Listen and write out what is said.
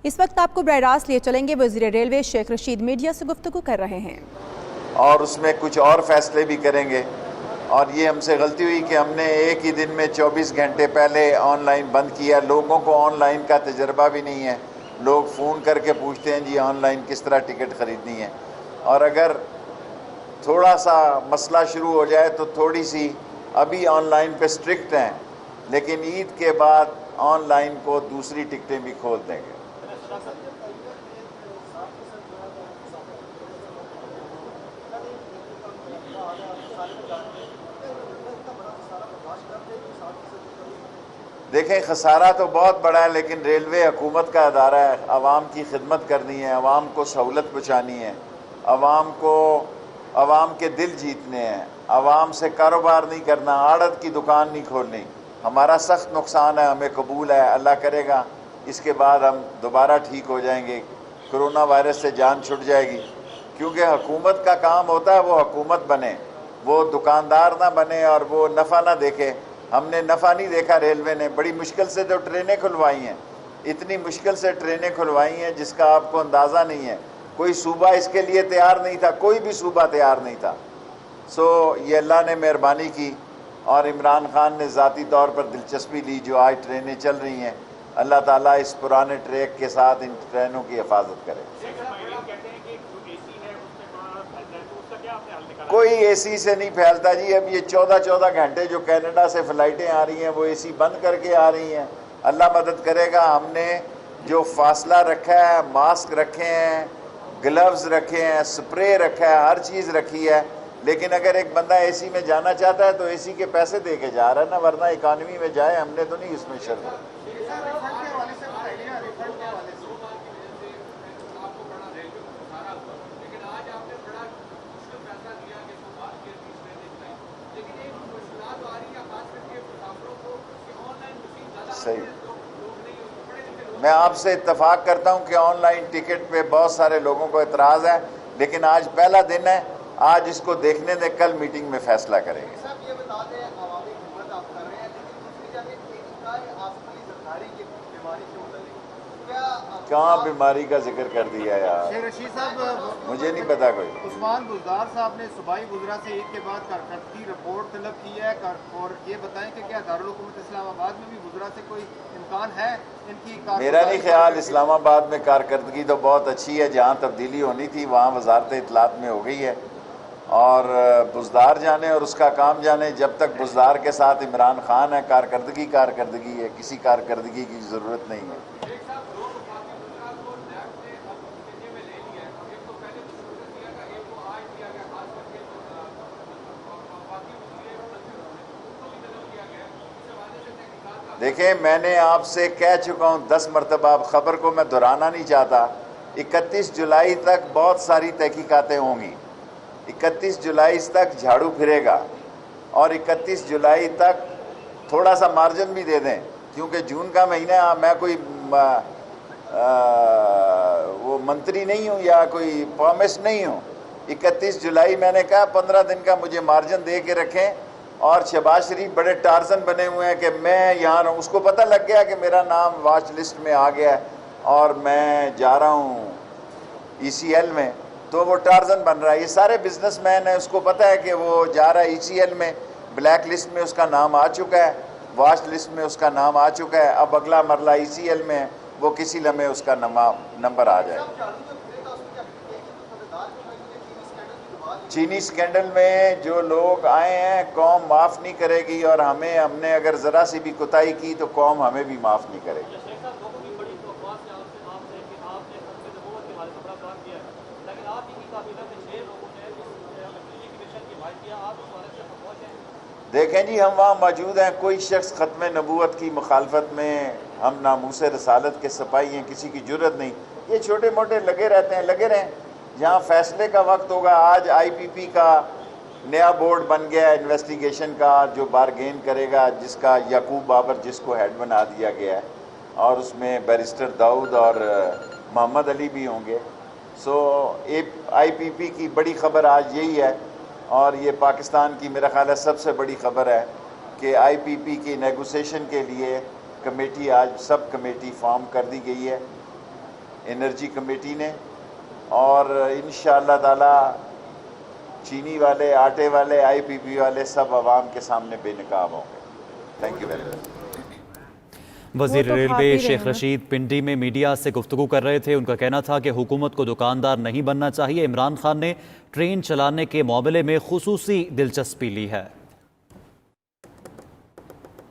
اس وقت آپ کو براہ راست لیے چلیں گے وزیر ریلوے شیخ رشید میڈیا سے گفتگو کر رہے ہیں اور اس میں کچھ اور فیصلے بھی کریں گے. اور یہ ہم سے غلطی ہوئی کہ ہم نے ایک ہی دن میں 24 گھنٹے پہلے آن لائن بند کیا. لوگوں کو آن لائن کا تجربہ بھی نہیں ہے. لوگ فون کر کے پوچھتے ہیں جی آن لائن کس طرح ٹکٹ خریدنی ہے. اور اگر تھوڑا سا مسئلہ شروع ہو جائے تو تھوڑی سی ابھی آن لائن پہ اسٹرکٹ ہیں، لیکن عید کے بعد آن لائن کو دوسری ٹکٹیں بھی کھول دیں گے. دیکھیں خسارہ تو بہت بڑا ہے، لیکن ریلوے حکومت کا ادارہ ہے. عوام کی خدمت کرنی ہے، عوام کو سہولت پہنچانی ہے، عوام کے دل جیتنے ہیں. عوام سے کاروبار نہیں کرنا، آڑت کی دکان نہیں کھولنی. ہمارا سخت نقصان ہے، ہمیں قبول ہے، اللہ کرے گا اس کے بعد ہم دوبارہ ٹھیک ہو جائیں گے، کرونا وائرس سے جان چھٹ جائے گی. کیونکہ حکومت کا کام ہوتا ہے وہ حکومت بنے، وہ دکاندار نہ بنے اور وہ نفع نہ دیکھے. ہم نے نفع نہیں دیکھا. ریلوے نے بڑی مشکل سے جو ٹرینیں کھلوائی ہیں، اتنی مشکل سے ٹرینیں کھلوائی ہیں جس کا آپ کو اندازہ نہیں ہے. کوئی صوبہ اس کے لیے تیار نہیں تھا، کوئی بھی صوبہ تیار نہیں تھا. یہ اللہ نے مہربانی کی اور عمران خان نے ذاتی طور پر دلچسپی لی. جو آج ٹرینیں چل رہی ہیں، اللہ تعالیٰ اس پرانے ٹریک کے ساتھ ان ٹرینوں کی حفاظت کرے. کوئی اے سی سے نہیں پھیلتا جی. اب یہ 14 گھنٹے جو کینیڈا سے فلائٹیں آ رہی ہیں وہ اے سی بند کر کے آ رہی ہیں. اللہ مدد کرے گا. ہم نے جو فاصلہ رکھا ہے، ماسک رکھے ہیں، گلوز رکھے ہیں، سپرے رکھا ہے، ہر چیز رکھی ہے. لیکن اگر ایک بندہ اے سی میں جانا چاہتا ہے تو اے سی کے پیسے دے کے جا رہا ہے نا، ورنہ اکانومی میں جائے. ہم نے تو نہیں اس میں شرط. صحیح. میں آپ سے اتفاق کرتا ہوں کہ آن لائن ٹکٹ پہ بہت سارے لوگوں کو اعتراض ہے، لیکن آج پہلا دن ہے، آج اس کو دیکھنے دیں، کل میٹنگ میں فیصلہ کریں گے. صاحب یہ بتا دیں عوامی خدمت آپ کر رہے ہیں، لیکن دوسری جانب ایک کا آسمانی زرداری کی بیماری سے متعلق کہاں بیماری کا ذکر کر دیا یار؟ شیخ رشید صاحب مجھے نہیں پتا کوئی. عثمان بزدار صاحب نے صوبائی وزراء سے عید کے بعد کارکردگی رپورٹ طلب کی ہے، اور یہ بتائیں کہ کیا دارالحکومت اسلام آباد میں بھی وزراء سے کوئی امکان ہے ان کی میرا نہیں خیال. اسلام آباد میں کارکردگی تو بہت اچھی ہے. جہاں تبدیلی ہونی تھی وہاں وزارت اطلاعات میں ہو گئی ہے، اور بزدار جانے اور اس کا کام جانے. جب تک بزدار کے ساتھ عمران خان ہے، کارکردگی ہے، کسی کارکردگی کی ضرورت نہیں ہے. دیکھیں میں نے آپ سے کہہ چکا ہوں 10 مرتبہ، اب خبر کو میں دہرانا نہیں چاہتا. 31 جولائی تک بہت ساری تحقیقاتیں ہوں گی. 31 جولائی تک جھاڑو پھرے گا، اور 31 جولائی تک تھوڑا سا مارجن بھی دے دیں، کیونکہ جون کا مہینہ میں کوئی وہ منتری نہیں ہوں یا کوئی پرومس نہیں ہوں. 31 جولائی میں نے کہا 15 دن کا مجھے مارجن دے کے رکھیں. اور شہباز شریف بڑے ٹارزن بنے ہوئے ہیں کہ میں یہاں رہوں. اس کو پتہ لگ گیا کہ میرا نام واچ لسٹ میں آ گیا ہے اور میں جا رہا ہوں ای سی ایل میں، تو وہ ٹارزن بن رہا ہے. یہ سارے بزنس مین ہیں، اس کو پتہ ہے کہ وہ جا رہا ہے ای سی ایل میں. بلیک لسٹ میں اس کا نام آ چکا ہے، واچ لسٹ میں اس کا نام آ چکا ہے. اب اگلا مرلہ ای سی ایل میں ہے، وہ کسی لمحے اس کا نمبر آ جائے. چینی سکینڈل میں جو لوگ آئے ہیں قوم معاف نہیں کرے گی، اور ہم نے اگر ذرا سی بھی کوتاہی کی تو قوم ہمیں بھی معاف نہیں کرے گی. دیکھیں جی ہم وہاں موجود ہیں، کوئی شخص ختم نبوت کی مخالفت میں، ہم ناموس رسالت کے سپاہی ہیں، کسی کی جرت نہیں. یہ چھوٹے موٹے لگے رہتے ہیں، لگے رہیں. جہاں فیصلے کا وقت ہوگا. آج آئی پی پی کا نیا بورڈ بن گیا ہے انویسٹیگیشن کا، جو بارگین کرے گا، جس کا یعقوب بابر جس کو ہیڈ بنا دیا گیا ہے، اور اس میں بیرسٹر داؤد اور محمد علی بھی ہوں گے. آئی پی پی کی بڑی خبر آج یہی ہے، اور یہ پاکستان کی میرا خیال ہے سب سے بڑی خبر ہے کہ آئی پی پی کی نیگوسیشن کے لیے کمیٹی، آج سب کمیٹی فارم کر دی گئی ہے. انرجی کمیٹی نے، اور انشاءاللہ تعالی چینی والے، آٹے والے، آئی پی پی والے سب عوام کے سامنے بے نقاب ہوں گے۔ Thank you very much. وزیر وہ تو کھا ریلوے بھی رہے شیخ ہیں۔ رشید پنڈی میں میڈیا سے گفتگو کر رہے تھے۔ ان کا کہنا تھا کہ حکومت کو دکاندار نہیں بننا چاہیے۔ عمران خان نے ٹرین چلانے کے معاملے میں خصوصی دلچسپی لی ہے۔